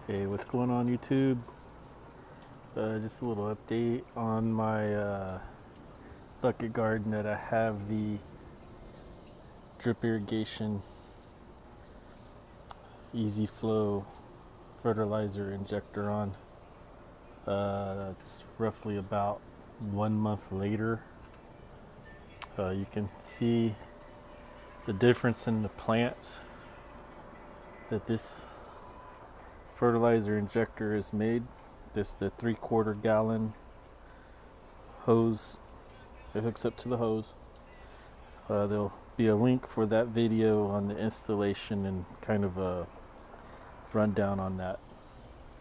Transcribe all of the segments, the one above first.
Hey, what's going on YouTube? Just a little update on my bucket garden that I have the drip irrigation Ez-Flo fertilizer injector on. That's roughly about 1 month later. You can see the difference in the plants that this fertilizer injector is made. This the 3/4 gallon hose. It hooks up to the hose. There'll be a link for that video on the installation and kind of a rundown on that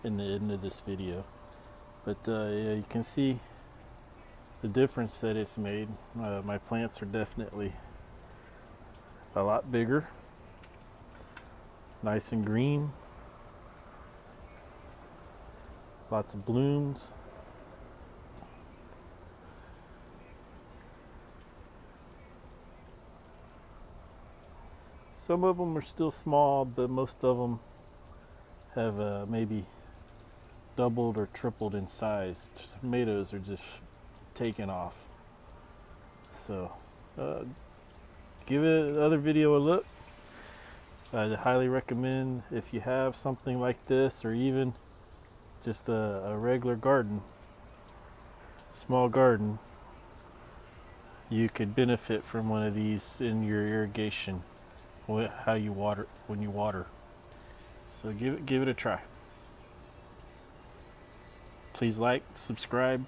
in the end of this video. But yeah, you can see the difference that it's made. My plants are definitely a lot bigger, nice and green, lots of blooms. Some of them are still small, but most of them have maybe doubled or tripled in size. Tomatoes are just taking off. So give it other video a look. I highly recommend, if you have something like this, or even just a regular garden, small garden, you could benefit from one of these in your irrigation, how you water when you water. So give it a try. Please like, subscribe,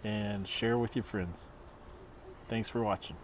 and share with your friends. Thanks for watching.